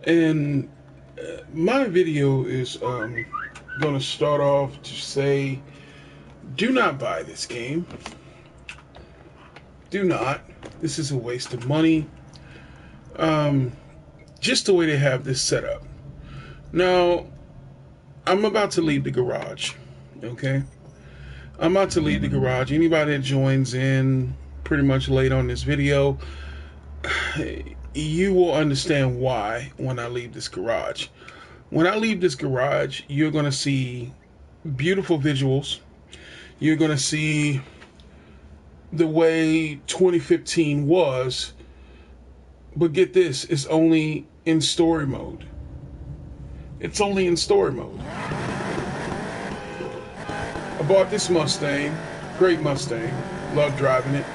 And my video is going to start off to say, do not buy this game. Do not. This is a waste of money. Um, just the way they have this set up. Now, I'm about to leave the garage. Okay? I'm about to leave the garage. Anybody that joins in pretty much late on this video, you will understand why when I leave this garage. When I leave this garage, you're going to see beautiful visuals. You're going to see the way 2015 was, but get this, it's only in story mode. It's only in story mode. I bought this Mustang, great Mustang, love driving it.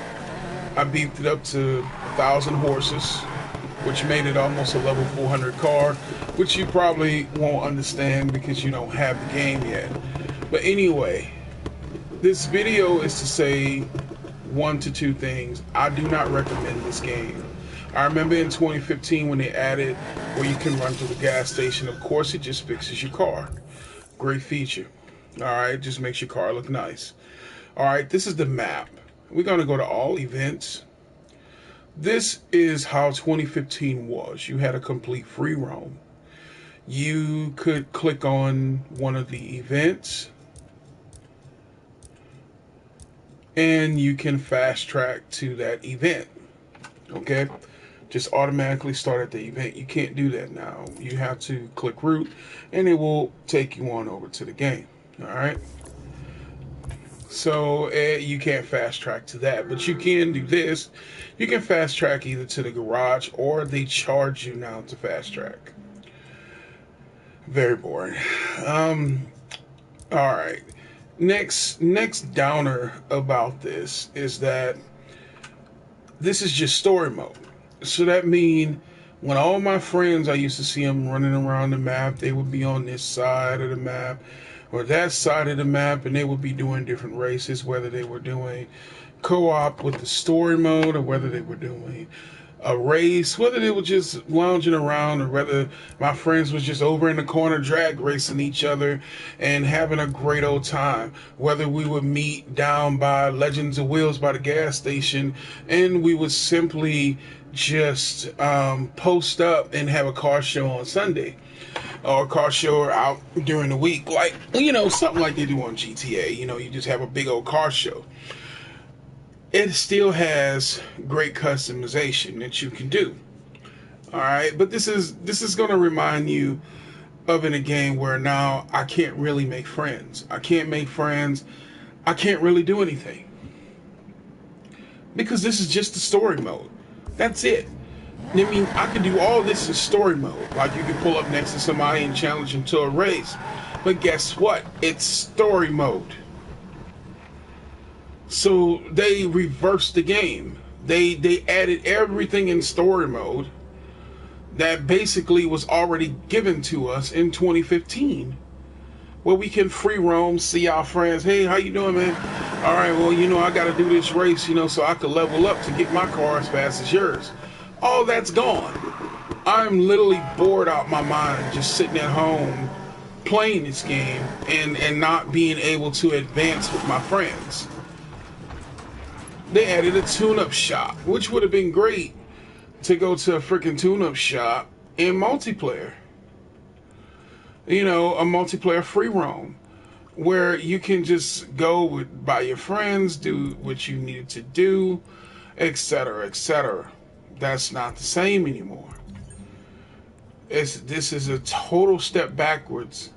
I beefed it up to 1,000 horses, which made it almost a level 400 car, which you probably won't understand because you don't have the game yet. But anyway, this video is to say one to two things. I do not recommend this game. I remember in 2015 when they added where you can run to the gas station. Of course, it just fixes your car. Great feature. Alright, just makes your car look nice. Alright, this is the map. We're going to go to all events. This is how 2015 was. You had a complete free roam. You could click on one of the events and you can fast track to that event. Okay? Just automatically start at the event. You can't do that now. You have to click route and it will take you on over to the game. Alright? So you can't fast track to that, but you can do this. You can fast track either to the garage or they charge you now to fast track. Very boring. Alright. Next downer about this is that this is just story mode. So that means when all my friends, I used to see them running around the map, they would be on this side of the map or that side of the map, and they would be doing different races, whether they were doing co-op with the story mode or whether they were doing a race, whether they were just lounging around or whether my friends was just over in the corner drag racing each other and having a great old time, whether we would meet down by Legends of Wheels by the gas station and we would simply just post up and have a car show on Sunday or a car show out during the week, like, you know, something like they do on GTA. You know, you just have a big old car show. It still has great customization that you can do. All right, but this is going to remind you of in a game where now I can't really make friends. I can't make friends. I can't really do anything because this is just the story mode. That's it. I mean, I can do all this in story mode. Like you can pull up next to somebody and challenge them to a race. But guess what? It's story mode. So they reversed the game. They added everything in story mode that basically was already given to us in 2015. Where we can free roam, see our friends. Hey, how you doing, man? All right, well, you know, I got to do this race, you know, so I could level up to get my car as fast as yours. All that's gone. I'm literally bored out my mind just sitting at home playing this game and not being able to advance with my friends. They added a tune-up shop, which would have been great to go to a freaking tune-up shop in multiplayer. You know, a multiplayer free roam where you can just go by your friends, do what you needed to do, etc., etc. That's not the same anymore. This is a total step backwards,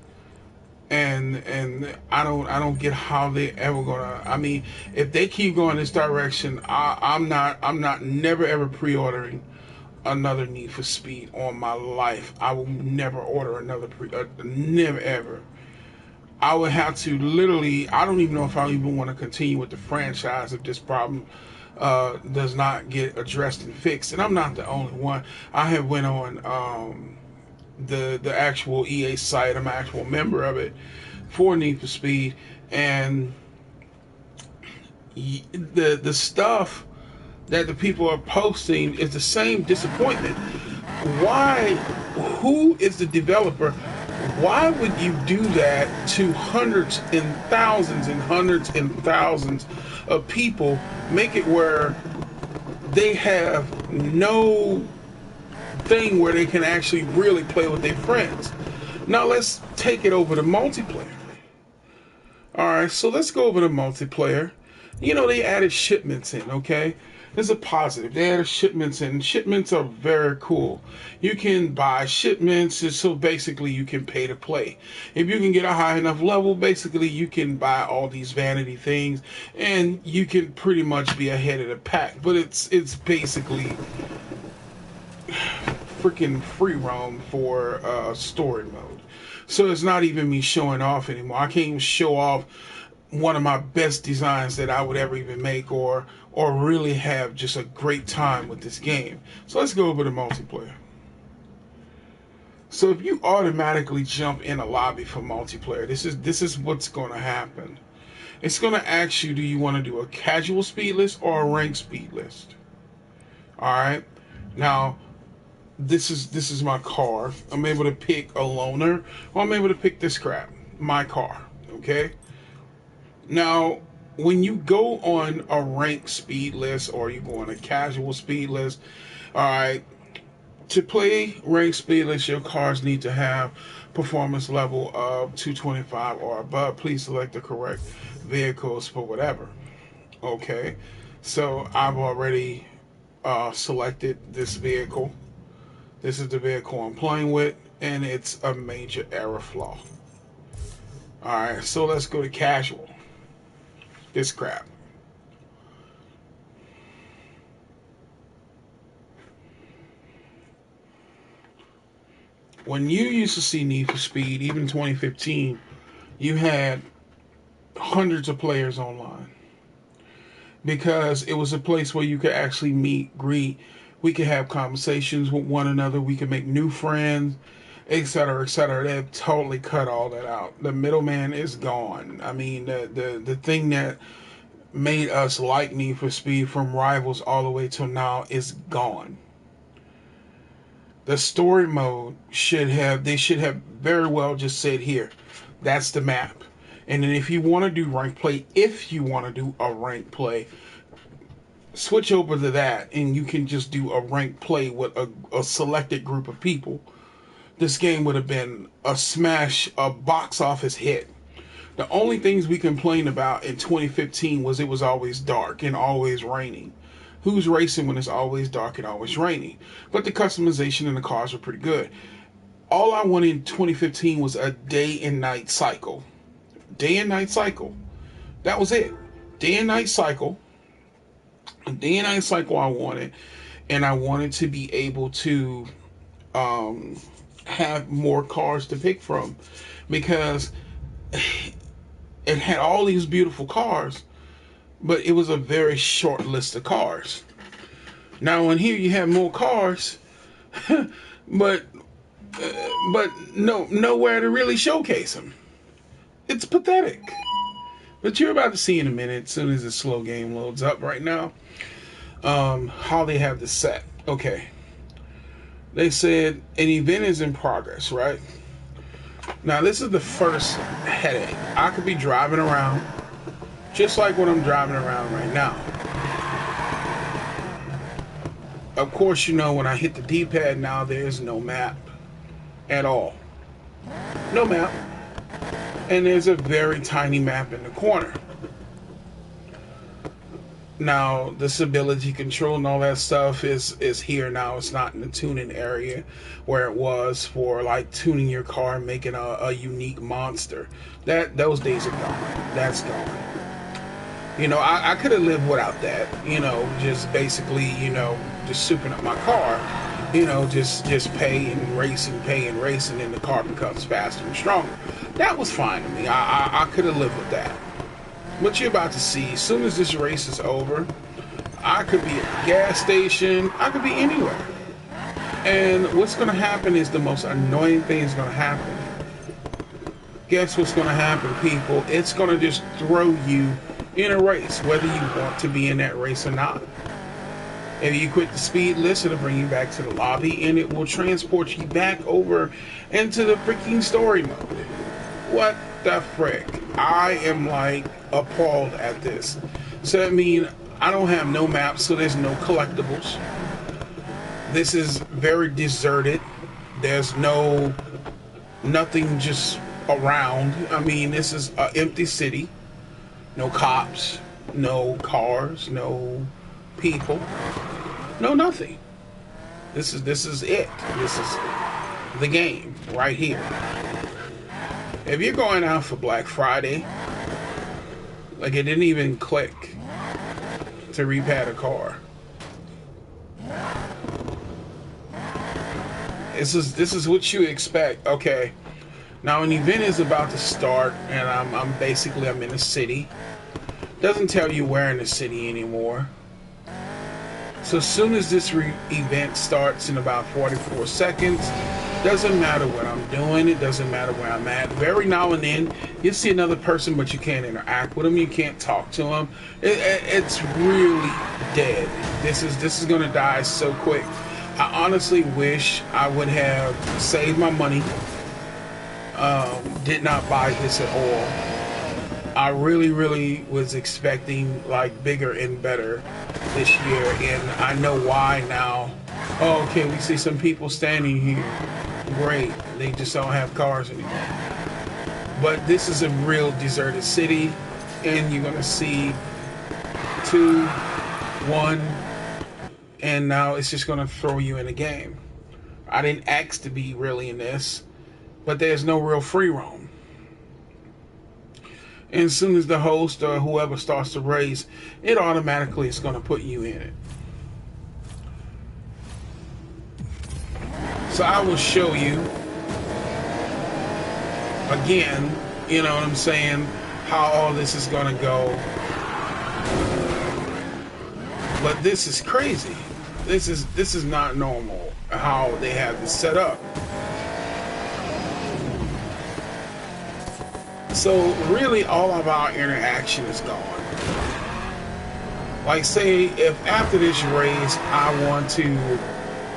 and I don't get how they ever gonna. I mean, if they keep going this direction, I'm not never ever pre-ordering another Need for Speed on my life. I will never order another never ever. I would have to literally. I don't even know if I even want to continue with the franchise if this problem does not get addressed and fixed. And I'm not the only one. I have went on the actual EA site. I'm an actual member of it for Need for Speed, and the stuff that the people are posting is the same disappointment. who is the developer? Why would you do that to hundreds and hundreds and thousands of people? Make it where they have no thing where they can actually really play with their friends. Now let's take it over to multiplayer. Alright, so let's go over to multiplayer. You know, they added shipments in, okay? There's a positive. They added shipments in. Shipments are very cool. You can buy shipments, so basically you can pay to play. If you can get a high enough level, basically you can buy all these vanity things, and you can pretty much be ahead of the pack. But it's basically freaking free roam for story mode. So it's not even me showing off anymore. I can't even show off one of my best designs that I would ever even make, or really have just a great time with this game. So let's go over to multiplayer. So if you automatically jump in a lobby for multiplayer, this is what's going to happen. It's going to ask you, do you want to do a casual speed list or a ranked speed list? All right. Now, this is my car. I'm able to pick a loner, or I'm able to pick this crap, my car. Okay. Now, when you go on a ranked speed list or you go on a casual speed list, all right, to play ranked speed list, your cars need to have performance level of 225 or above. Please select the correct vehicles for whatever. Okay, so I've already selected this vehicle. This is the vehicle I'm playing with, and it's a major error flaw. All right, so let's go to casual. This crap. When you used to see Need for Speed, even 2015, you had hundreds of players online, because it was a place where you could actually meet, greet, we could have conversations with one another, we could make new friends, etc., etc. They've totally cut all that out. The middleman is gone. I mean, the thing that made us like Need for Speed from Rivals all the way till now is gone. The story mode should have very well just said, here, that's the map. And then if you want to do rank play, if you want to do a rank play, switch over to that, and you can just do a rank play with a selected group of people. This game would have been a smash, a box office hit. The only things we complained about in 2015 was it was always dark and always raining. Who's racing when it's always dark and always raining? But the customization in the cars were pretty good. All I wanted in 2015 was a day and night cycle. Day and night cycle. That was it. Day and night cycle. A day and night cycle I wanted. And I wanted to be able to have more cars to pick from, because it had all these beautiful cars, but it was a very short list of cars. Now in here you have more cars, but nowhere to really showcase them. It's pathetic. But you're about to see in a minute, as soon as the slow game loads up right now, how they have this set. Okay. They said an event is in progress, right? Now this is the first headache. I could be driving around, just like what I'm driving around right now. Of course, you know, when I hit the D-pad now, there's no map at all. No map. And there's a very tiny map in the corner. Now, the stability control and all that stuff is here now. It's not in the tuning area where it was for like tuning your car and making a unique monster. Those days are gone. That's gone. You know, I could have lived without that. You know, just basically, you know, just souping up my car. You know, just pay and race, and the car becomes faster and stronger. That was fine to me. I could have lived with that. What you're about to see, as soon as this race is over, I could be at a gas station, I could be anywhere. And what's going to happen is the most annoying thing is going to happen. Guess what's going to happen, people? It's going to just throw you in a race, whether you want to be in that race or not. If you quit the speed list, it'll bring you back to the lobby and it will transport you back over into the freaking story mode. What the frick? I am like appalled at this. So that means I don't have no maps, so there's no collectibles. This is very deserted. There's nothing just around. I mean, this is an empty city. No cops, no cars, no people, no nothing. This is it. This is the game right here. If you're going out for Black Friday, like it didn't even click to repad a car. This is what you expect. Okay, now an event is about to start, and I'm in a city. Doesn't tell you where in the city anymore. So as soon as this event starts in about 44 seconds, doesn't matter what I'm doing, it doesn't matter where I'm at. Very now and then, you see another person, but you can't interact with them, you can't talk to them. It's really dead. This is going to die so quick. I honestly wish I would have saved my money, did not buy this at all. I really was expecting like bigger and better this year, and I know why now. Oh, okay, we see some people standing here. Great, they just don't have cars anymore. But this is a real deserted city, and you're gonna see 2, 1, and now it's just gonna throw you in the game. I didn't ask to be really in this, but there's no real free roam. And as soon as the host or whoever starts to race, it automatically is going to put you in it. So I will show you again, you know what I'm saying, how all this is going to go. But this is crazy. This is not normal how they have this set up. So really all of our interaction is gone. Like say if after this race I want to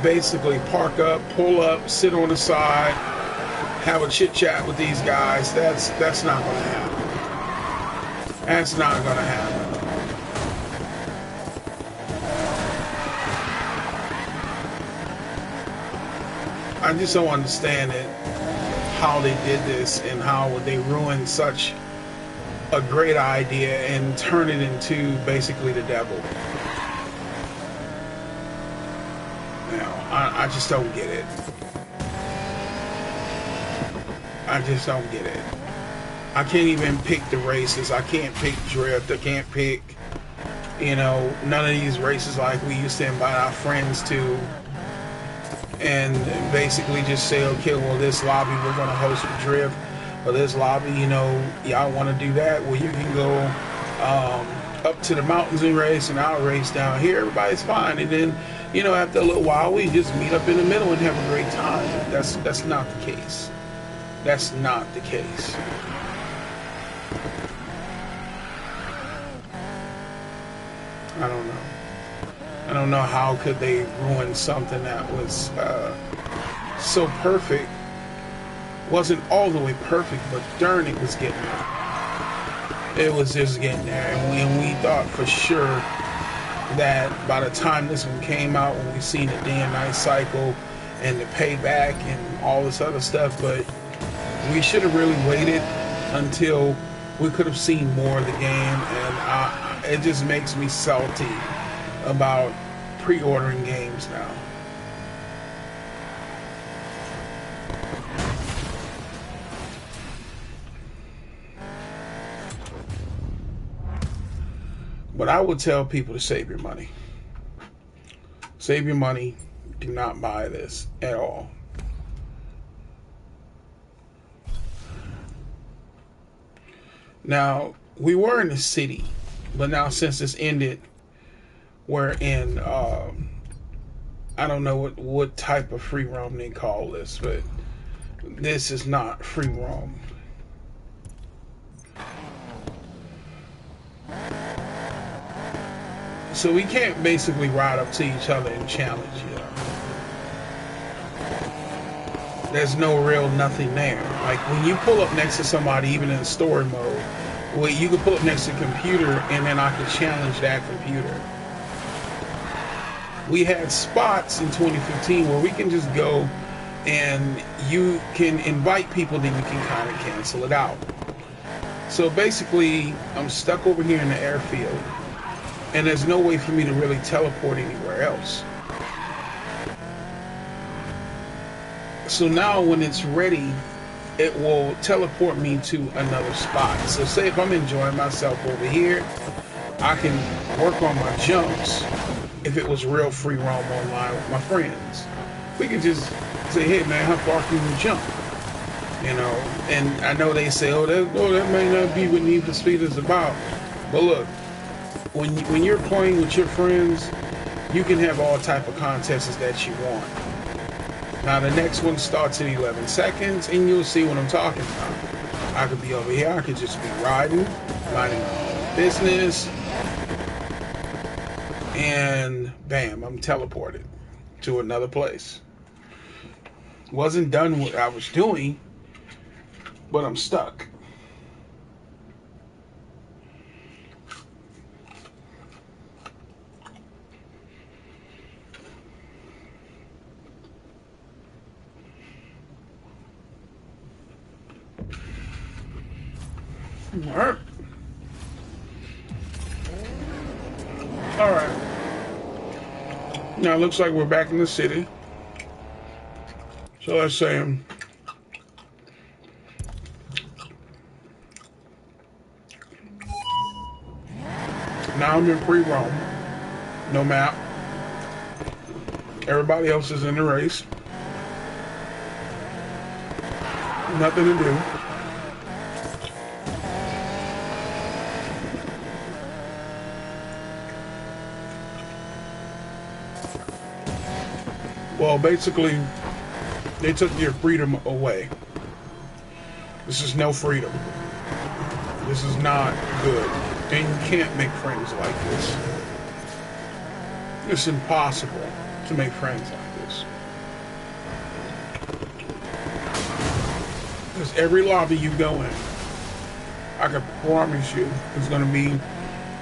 basically park up, pull up, sit on the side, have a chit chat with these guys, that's not gonna happen. That's not gonna happen. I just don't understand it. How they did this and how they ruined such a great idea and turn it into basically the devil. Now, I just don't get it. I just don't get it. I can't even pick the races. I can't pick drift. I can't pick, none of these races like we used to invite our friends to. And basically just say, okay, well, this lobby we're going to host a drift, or this lobby, y'all want to do that, well, you can go up to the mountains and race, and I'll race down here. Everybody's fine. And then, after a little while, we just meet up in the middle and have a great time. That's not the case. That's not the case. I don't know. I don't know how could they ruin something that was so perfect. Wasn't all the way perfect, but darn, it was getting there. It was just getting there, and we thought for sure that by the time this one came out, when we seen the day and night cycle and the payback and all this other stuff, but we should have really waited until we could have seen more of the game, and it just makes me salty about pre-ordering games now. But I would tell people to save your money. Save your money. Do not buy this at all. Now, we were in the city, but now since this ended, we're in, I don't know what type of free roam they call this, but this is not free roam. So we can't basically ride up to each other and challenge, you know. There's no real nothing there. Like when you pull up next to somebody, even in story mode, well, you can pull up next to a computer and then I can challenge that computer. We had spots in 2015 where we can just go and you can invite people, then you can kind of cancel it out. So basically, I'm stuck over here in the airfield, and there's no way for me to really teleport anywhere else. So now when it's ready, it will teleport me to another spot. So say if I'm enjoying myself over here, I can work on my jumps. If it was real free roam online with my friends, we could just say, hey man, how far can you jump? You know, and I know they say, oh that may not be what Need for Speed is about. But look, when you're playing with your friends, you can have all type of contests that you want. Now the next one starts in 11 seconds, and you'll see what I'm talking about. I could be over here, I could just be riding, minding my own business, and bam, I'm teleported to another place. Wasn't done what I was doing, but I'm stuck. Alright. Alright. Now it looks like we're back in the city. So let's say now I'm in free roam. No map. Everybody else is in the race. Nothing to do. Well, basically, they took your freedom away. This is no freedom. This is not good. And you can't make friends like this. It's impossible to make friends like this. Because every lobby you go in, I can promise you, it's going to be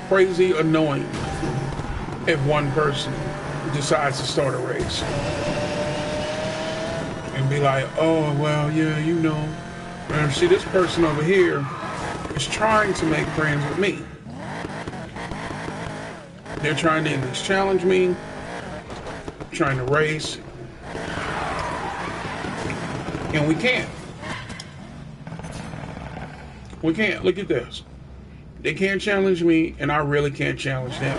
crazy annoying if one person decides to start a race. And be like, oh, well, yeah, you know. And see, this person over here is trying to make friends with me. They're trying to at least challenge me, trying to race. And we can't. We can't. Look at this. They can't challenge me, and I really can't challenge them.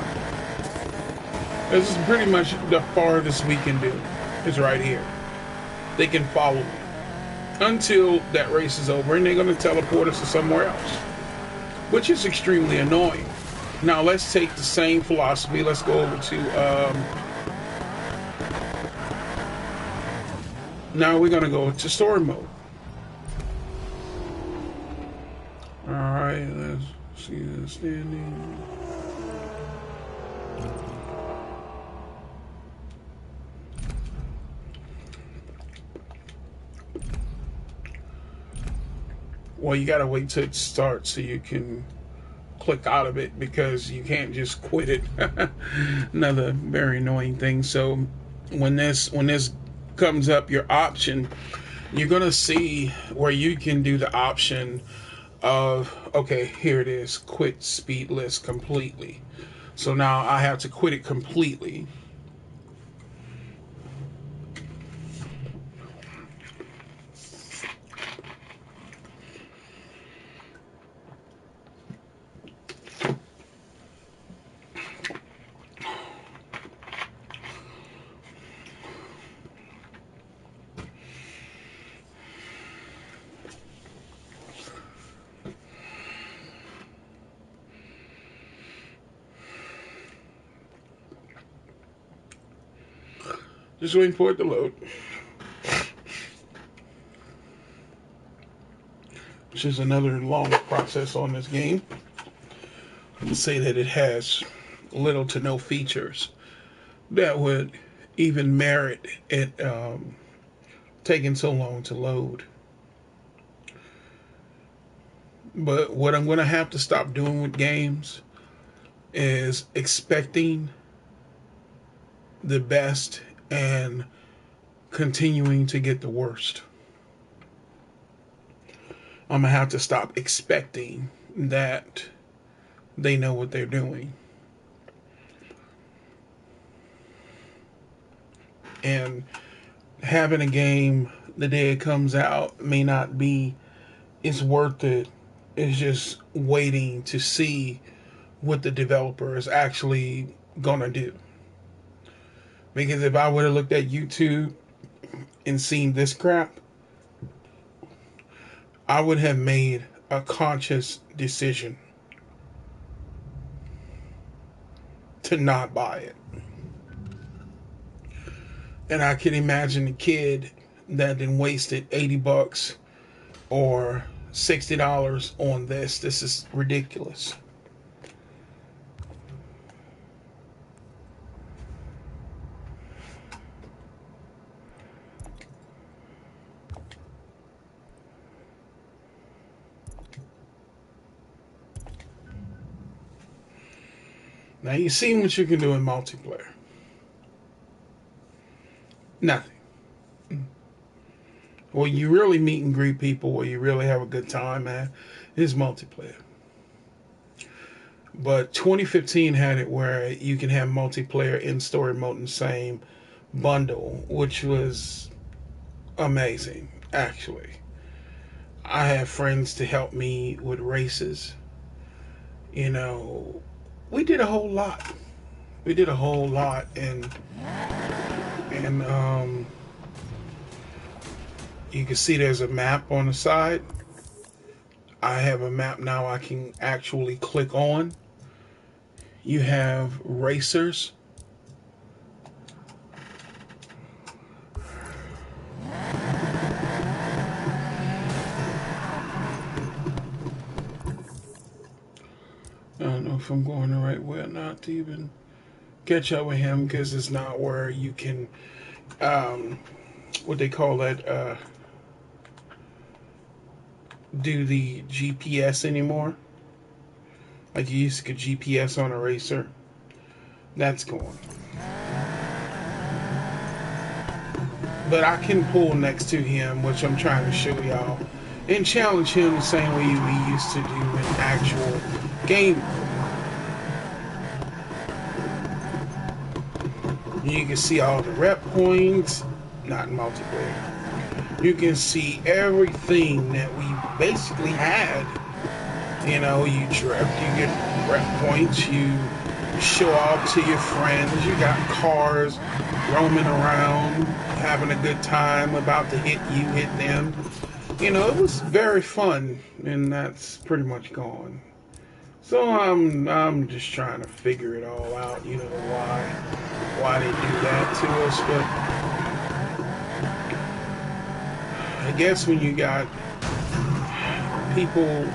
This is pretty much the farthest we can do. Is right here. They can follow me until that race is over, and they're going to teleport us to somewhere else, which is extremely annoying. Now let's take the same philosophy. Let's go over to now we're going to go to story mode. All right, let's see the standing. Well, you gotta wait till it starts so you can click out of it, because you can't just quit it. Another very annoying thing. So when this comes up, your option, you're gonna see where you can do the option of, okay, here it is, quit speed list completely. So now I have to quit it completely. Just waiting for it to load. Which is another long process on this game. To say that it has little to no features that would even merit it taking so long to load. But what I'm going to have to stop doing with games is expecting the best and continuing to get the worst. I'm going to have to stop expecting that they know what they're doing. And having a game the day it comes out may not be, it's worth it. It's just waiting to see what the developer is actually gonna do. Because if I would have looked at YouTube and seen this crap, I would have made a conscious decision to not buy it. And I can imagine a kid that then wasted $80 or $60 on this. This is ridiculous. Now you've seen what you can do in multiplayer. Nothing. Well, you really meet and greet people where you really have a good time, man, is multiplayer. But 2015 had it where you can have multiplayer and story mode in the same bundle, which was amazing, actually. I have friends to help me with races. You know, we did a whole lot. We did a whole lot, and you can see there's a map on the side. I have a map now I can actually click on. You have racers. I don't know if I'm going the right way or not to even catch up with him, because it's not where you can, what they call that, do the GPS anymore. Like you used to get GPS on a racer. That's gone. But I can pull next to him, which I'm trying to show y'all, and challenge him the same way we used to do in actual game. You can see all the rep points, not in multiplayer. You can see everything that we basically had. You know, you drift, you get rep points, you show off to your friends, you got cars roaming around, having a good time, about to hit you, hit them. You know, it was very fun, and that's pretty much gone. So I'm just trying to figure it all out, you know, why they do that to us. But I guess when you got people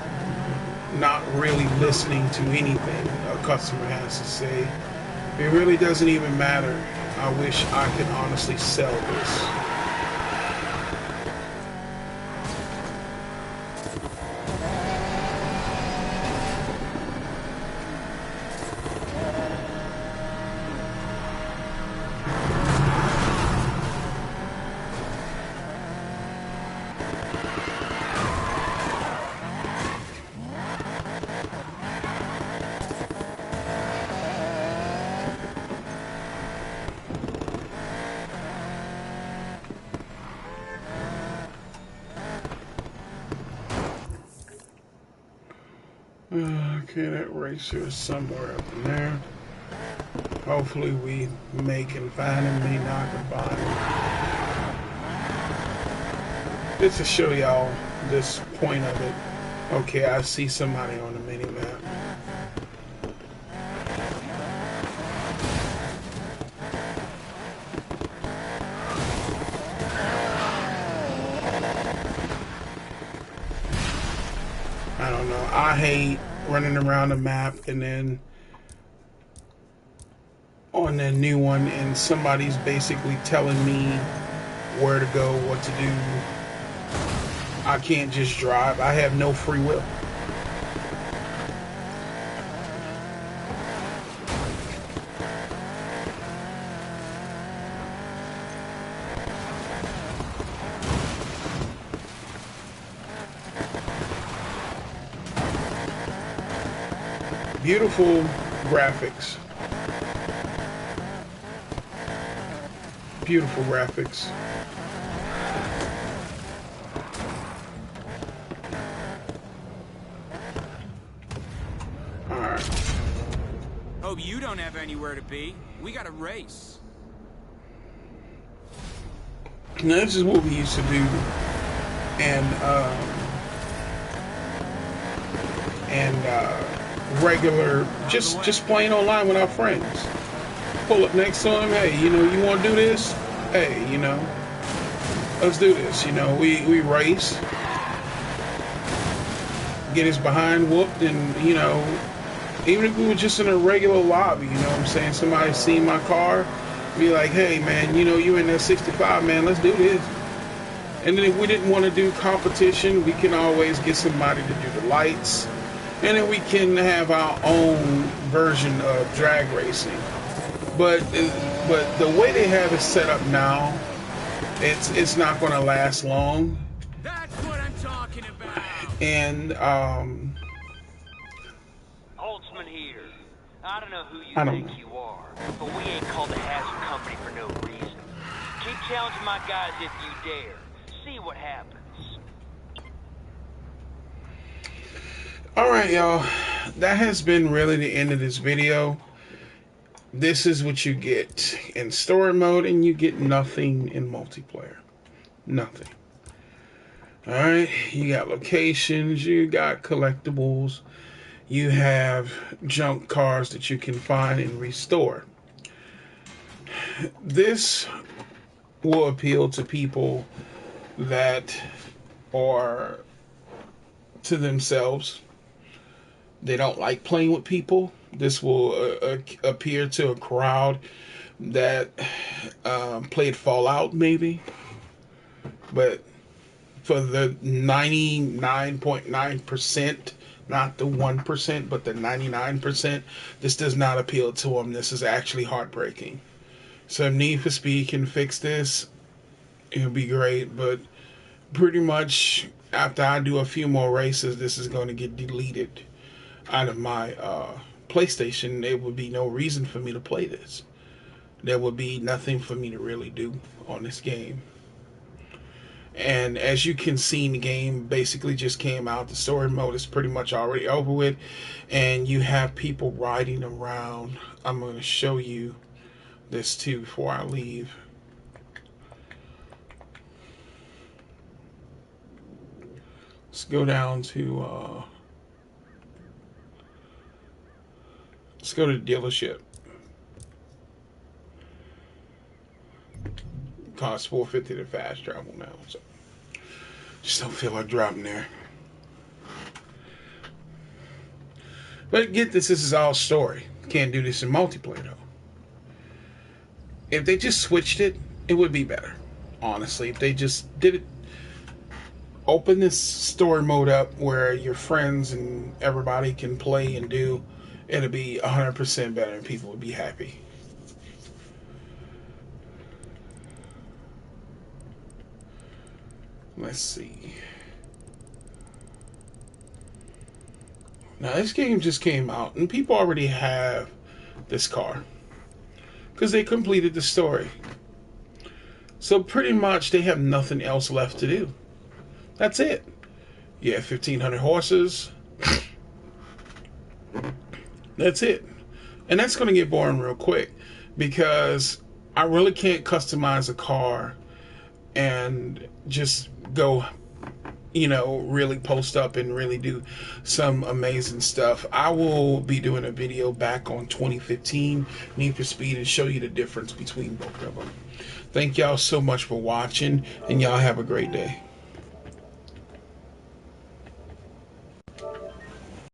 not really listening to anything a customer has to say, it really doesn't even matter. I wish I could honestly sell this. Okay, that racer is somewhere up in there. Hopefully we can find him, may not can find him. Just to show y'all this point of it. Okay, I see somebody on the mini map. I don't know. I hate running around the map and then on a new one and somebody's basically telling me where to go, what to do, I can't just drive. I have no free will. Beautiful graphics. Beautiful graphics. Alright. Hope you don't have anywhere to be. We got a race. Now this is what we used to do. Regular, just playing online with our friends. Pull up next to him, hey, you want to do this? Hey, let's do this. We race, get his behind whooped, and even if we were just in a regular lobby, what I'm saying, somebody seen my car, be like, hey man, you in that 65, man, let's do this. And then if we didn't want to do competition, we can always get somebody to do the lights. And then we can have our own version of drag racing. But the way they have it set up now, it's not going to last long. That's what I'm talking about. And Holtzman here. I don't know who you think you are, but we ain't called the hazard company for no reason. Keep challenging my guys if you dare. See what happens. Alright, y'all, that has been really the end of this video. This is what you get in story mode, and you get nothing in multiplayer. Nothing. Alright, you got locations, you got collectibles, you have junk cars that you can find and restore. This will appeal to people that are to themselves. They don't like playing with people. This will appear to a crowd that played Fallout, maybe. But for the 99.9%, not the 1%, but the 99%, this does not appeal to them. This is actually heartbreaking. So Need for Speed can fix this. It'll be great, but pretty much after I do a few more races, this is going to get deleted out of my PlayStation. There would be no reason for me to play this. There would be nothing for me to really do on this game. And as you can see, the game basically just came out. The story mode is pretty much already over with, and you have people riding around. I'm going to show you this too before I leave. Let's go down to let's go to the dealership. Costs $450 to fast travel now, so just don't feel like driving there. But get this is all story. Can't do this in multiplayer though. If they just switched it, it would be better. Honestly, if they just did it, open this story mode up where your friends and everybody can play and do, it'll be 100% better and people would be happy. Let's see. Now this game just came out and people already have this car because they completed the story. So pretty much they have nothing else left to do. That's it. You have 1,500 horses. That's it. And that's going to get boring real quick because I really can't customize a car and just go, really post up and really do some amazing stuff. I will be doing a video back on 2015 Need for Speed and show you the difference between both of them. Thank y'all so much for watching, and y'all have a great day.